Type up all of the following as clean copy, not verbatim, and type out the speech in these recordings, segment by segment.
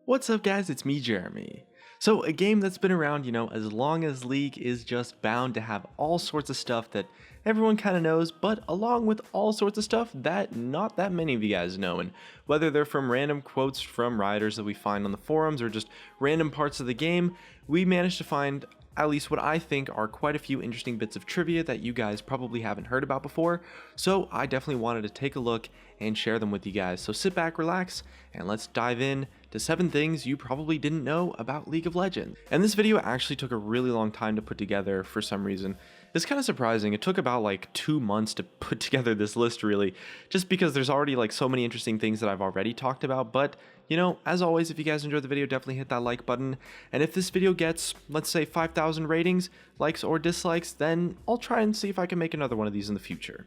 What's up guys, it's me Jeremy. So a game that's been around, as long as League is just bound to have all sorts of stuff that everyone kind of knows, but along with all sorts of stuff that not that many of you guys know, and whether they're from random quotes from writers that we find on the forums or just random parts of the game, we managed to find at least what I think are quite a few interesting bits of trivia that you guys probably haven't heard about before, so I definitely wanted to take a look and share them with you guys. So sit back, relax, and let's dive in to 7 things you probably didn't know about League of Legends. And this video actually took a really long time to put together for some reason. It's kind of surprising. It took about like 2 months to put together this list really, just because there's already like so many interesting things that I've already talked about. But as always, if you guys enjoyed the video, definitely hit that like button. And if this video gets, let's say 5,000 ratings, likes or dislikes, then I'll try and see if I can make another one of these in the future.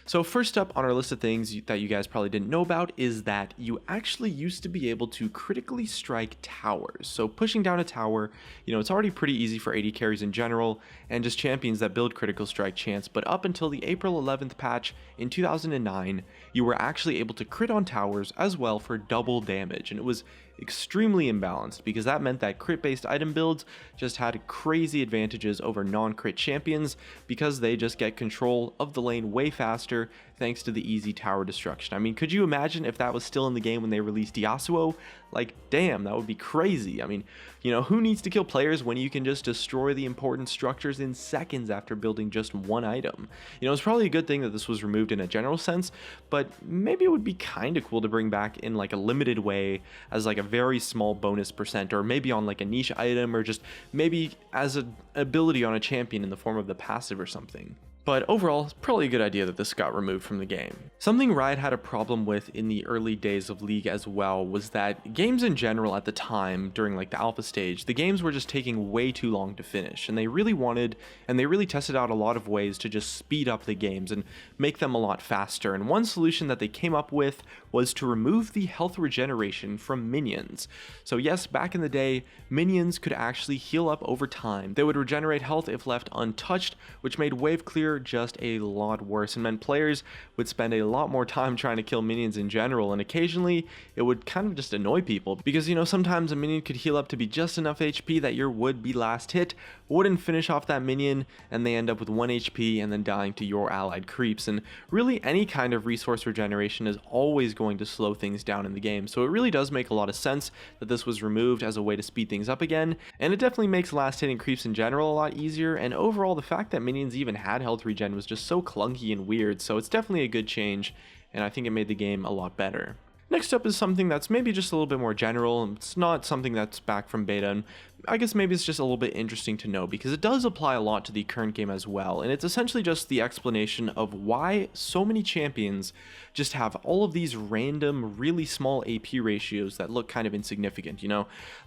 So first up on our list of things that you guys probably didn't know about is that you actually used to be able to critically strike towers. So pushing down a tower, it's already pretty easy for AD carries in general and just champions that build critical strike chance, but up until the April 11th patch in 2009, you were actually able to crit on towers as well for double damage, and it was extremely imbalanced because that meant that crit based item builds just had crazy advantages over non-crit champions because they just get control of the lane way faster thanks to the easy tower destruction. I mean, could you imagine if that was still in the game when they released Yasuo? Like, damn, that would be crazy. I mean, who needs to kill players when you can just destroy the important structures in seconds after building just one item? It's probably a good thing that this was removed in a general sense, but maybe it would be kind of cool to bring back in like a limited way as like a very small bonus percent, or maybe on like a niche item, or just maybe as an ability on a champion in the form of the passive or something. But overall, it's probably a good idea that this got removed from the game. Something Riot had a problem with in the early days of League as well was that games in general at the time, during like the alpha stage, the games were just taking way too long to finish, and they really tested out a lot of ways to just speed up the games and make them a lot faster. And one solution that they came up with was to remove the health regeneration from minions. So yes, back in the day, minions could actually heal up over time. They would regenerate health if left untouched, which made wave clear just a lot worse and meant players would spend a lot more time trying to kill minions in general, and occasionally it would kind of just annoy people because sometimes a minion could heal up to be just enough HP that your would-be last hit wouldn't finish off that minion and they end up with 1 HP and then dying to your allied creeps. And really any kind of resource regeneration is always going to slow things down in the game, so it really does make a lot of sense that this was removed as a way to speed things up again, and it definitely makes last hitting creeps in general a lot easier. And overall, the fact that minions even had health regen was just so clunky and weird, so it's definitely a good change, and I think it made the game a lot better. Next up is something that's maybe just a little bit more general. It's not something that's back from beta, and I guess maybe it's just a little bit interesting to know because it does apply a lot to the current game as well, and it's essentially just the explanation of why so many champions just have all of these random, really small AP ratios that look kind of insignificant,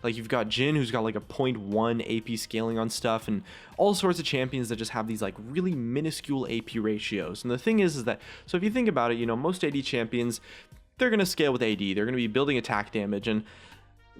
Like you've got Jhin, who's got like a 0.1 AP scaling on stuff, and all sorts of champions that just have these like really minuscule AP ratios. And the thing is that, so if you think about it, most AD champions, they're going to scale with AD, they're going to be building attack damage, and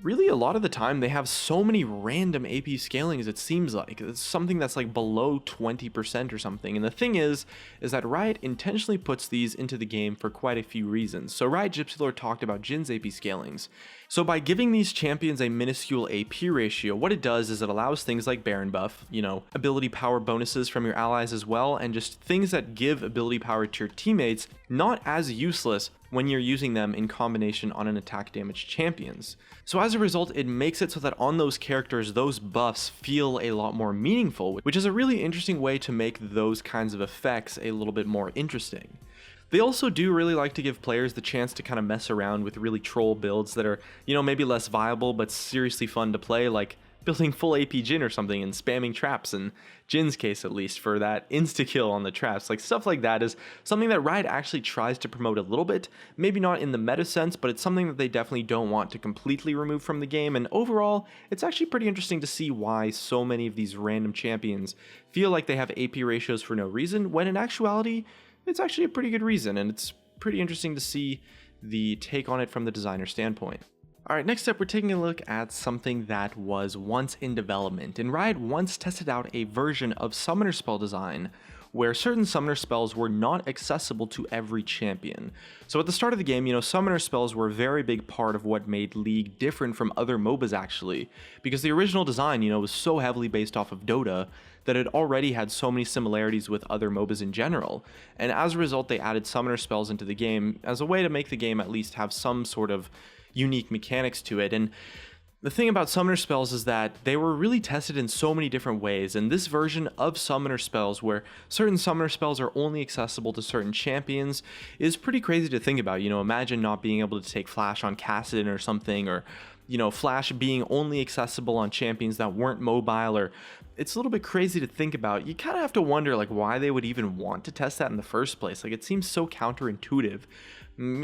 really a lot of the time they have so many random AP scalings. It seems like it's something that's like below 20% or something. And the thing is that Riot intentionally puts these into the game for quite a few reasons. So Riot Gypsy Lord talked about Jhin's AP scalings. So by giving these champions a minuscule AP ratio, what it does is it allows things like Baron buff, ability power bonuses from your allies as well, and just things that give ability power to your teammates not as useless when you're using them in combination on an attack damage champions. So as a result, it makes it so that on those characters, those buffs feel a lot more meaningful, which is a really interesting way to make those kinds of effects a little bit more interesting. They also do really like to give players the chance to kind of mess around with really troll builds that are, maybe less viable but seriously fun to play, like building full AP Jhin or something and spamming traps, in Jhin's case at least, for that insta-kill on the traps. Like stuff like that is something that Riot actually tries to promote a little bit, maybe not in the meta sense, but it's something that they definitely don't want to completely remove from the game. And overall, it's actually pretty interesting to see why so many of these random champions feel like they have AP ratios for no reason, when in actuality, it's actually a pretty good reason, and it's pretty interesting to see the take on it from the designer standpoint. Alright, next up we're taking a look at something that was once in development, and Riot once tested out a version of summoner spell design where certain summoner spells were not accessible to every champion. So at the start of the game, summoner spells were a very big part of what made League different from other MOBAs actually, because the original design, was so heavily based off of Dota that it already had so many similarities with other MOBAs in general, and as a result they added summoner spells into the game as a way to make the game at least have some sort of unique mechanics to it. And the thing about summoner spells is that they were really tested in so many different ways, and this version of summoner spells, where certain summoner spells are only accessible to certain champions, is pretty crazy to think about. Imagine not being able to take Flash on Kassadin or something, or Flash being only accessible on champions that weren't mobile, or it's a little bit crazy to think about. You kind of have to wonder like why they would even want to test that in the first place. Like, it seems so counterintuitive.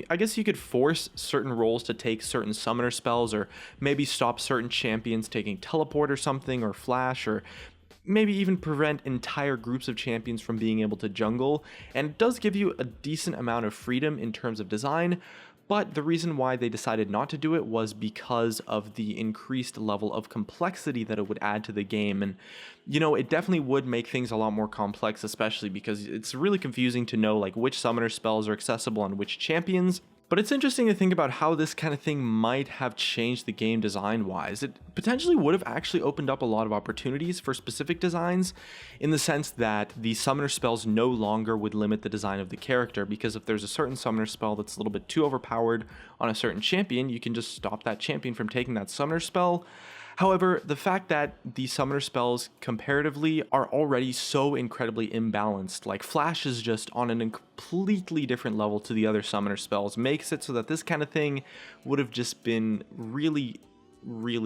I guess you could force certain roles to take certain summoner spells, or maybe stop certain champions taking teleport or something, or flash, or maybe even prevent entire groups of champions from being able to jungle. And it does give you a decent amount of freedom in terms of design, but the reason why they decided not to do it was because of the increased level of complexity that it would add to the game. And it definitely would make things a lot more complex, especially because it's really confusing to know like which summoner spells are accessible on which champions. But it's interesting to think about how this kind of thing might have changed the game design-wise. It potentially would have actually opened up a lot of opportunities for specific designs, in the sense that the summoner spells no longer would limit the design of the character, because if there's a certain summoner spell that's a little bit too overpowered on a certain champion, you can just stop that champion from taking that summoner spell. However, the fact that the summoner spells comparatively are already so incredibly imbalanced, like Flash is just on a completely different level to the other summoner spells, makes it so that this kind of thing would have just been really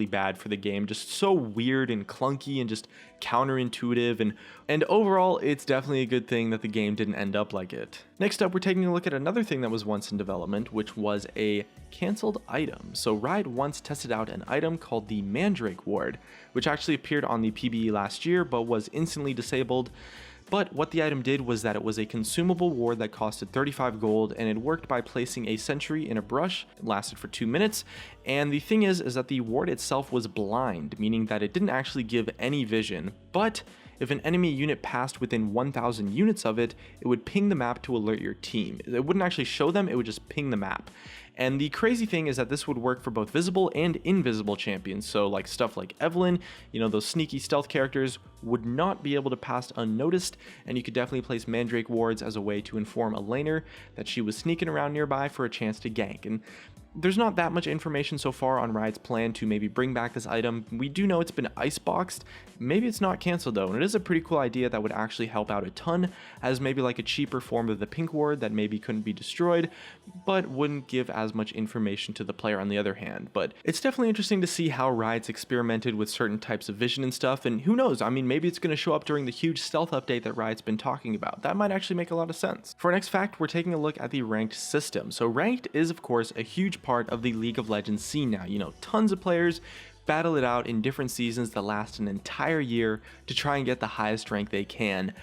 bad for the game. Just so weird and clunky and just counterintuitive, and overall it's definitely a good thing that the game didn't end up like it. Next up, we're taking a look at another thing that was once in development, which was a cancelled item. So Riot once tested out an item called the Mandrake Ward, which actually appeared on the PBE last year but was instantly disabled. But what the item did was that it was a consumable ward that costed 35 gold, and it worked by placing a sentry in a brush. It lasted for 2 minutes, and the thing is that the ward itself was blind, meaning that it didn't actually give any vision, but if an enemy unit passed within 1,000 units of it, it would ping the map to alert your team. It wouldn't actually show them, it would just ping the map. And the crazy thing is that this would work for both visible and invisible champions, so like stuff like Evelynn, those sneaky stealth characters would not be able to pass unnoticed, and you could definitely place Mandrake wards as a way to inform a laner that she was sneaking around nearby for a chance to gank. And there's not that much information so far on Riot's plan to maybe bring back this item. We do know it's been iceboxed. Maybe it's not cancelled though, and it is a pretty cool idea that would actually help out a ton, as maybe like a cheaper form of the pink ward that maybe couldn't be destroyed, but wouldn't give as much information to the player on the other hand. But it's definitely interesting to see how Riot's experimented with certain types of vision and stuff, and who knows, I mean, maybe it's going to show up during the huge stealth update that Riot's been talking about. That might actually make a lot of sense. For our next fact, we're taking a look at the ranked system. So ranked is of course a huge part of the League of Legends scene now. Tons of players battle it out in different seasons that last an entire year to try and get the highest rank they can.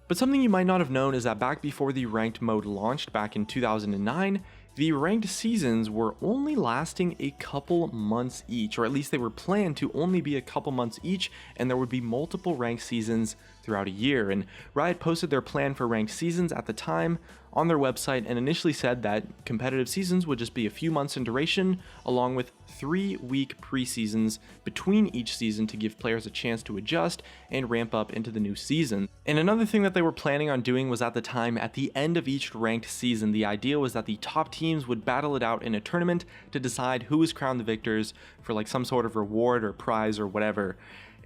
But something you might not have known is that back before the ranked mode launched back in 2009, the ranked seasons were only lasting a couple months each, or at least they were planned to only be a couple months each, and there would be multiple ranked seasons throughout a year. And Riot posted their plan for ranked seasons at the time on their website, and initially said that competitive seasons would just be a few months in duration, along with 3-week pre-seasons between each season to give players a chance to adjust and ramp up into the new season. And another thing that they were planning on doing was, at the time, at the end of each ranked season, the idea was that the top teams would battle it out in a tournament to decide who was crowned the victors for like some sort of reward or prize or whatever.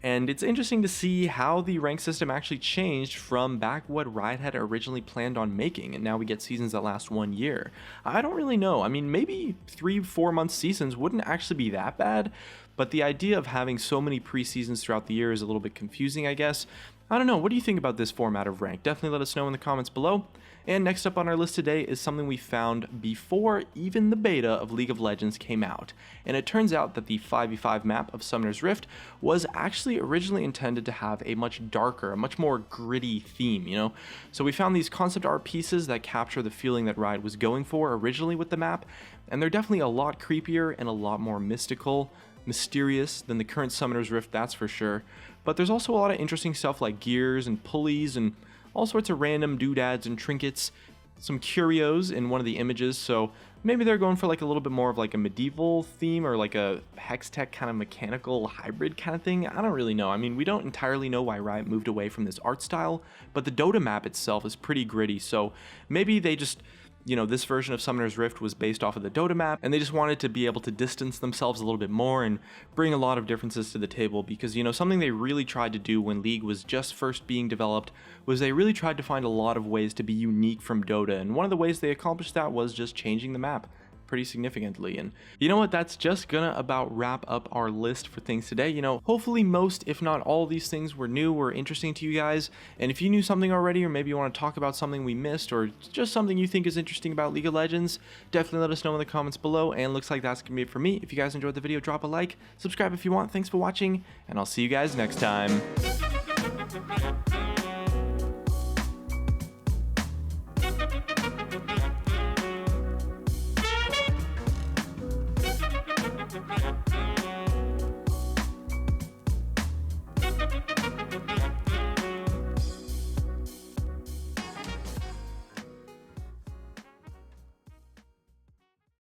And it's interesting to see how the rank system actually changed from back what Riot had originally planned on making, and now we get seasons that last 1 year. I don't really know. I mean, maybe 3-4 month seasons wouldn't actually be that bad, but the idea of having so many pre-seasons throughout the year is a little bit confusing, I guess. I don't know, what do you think about this format of rank? Definitely let us know in the comments below. And next up on our list today is something we found before even the beta of League of Legends came out. And it turns out that the 5v5 map of Summoner's Rift was actually originally intended to have a much darker, a much more gritty theme, So we found these concept art pieces that capture the feeling that Riot was going for originally with the map, and they're definitely a lot creepier and a lot more mysterious than the current Summoner's Rift, that's for sure. But there's also a lot of interesting stuff like gears and pulleys and all sorts of random doodads and trinkets, some curios in one of the images, so maybe they're going for like a little bit more of like a medieval theme or like a hex tech kind of mechanical hybrid kind of thing. I don't really know. I mean, we don't entirely know why Riot moved away from this art style, but the Dota map itself is pretty gritty, so maybe they just, you know, this version of Summoner's Rift was based off of the Dota map, and they just wanted to be able to distance themselves a little bit more and bring a lot of differences to the table, because, you know, something they really tried to do when League was just first being developed was they really tried to find a lot of ways to be unique from Dota, and one of the ways they accomplished that was just changing the map pretty significantly. And you know what, that's just gonna about wrap up our list for things today. You know, hopefully most, if not all, these things were new or interesting to you guys, and if you knew something already, or maybe you want to talk about something we missed, or just something you think is interesting about League of Legends, definitely let us know in the comments below. And looks like that's gonna be it for me. If you guys enjoyed the video, drop a like, subscribe if you want. Thanks for watching, and I'll see you guys next time.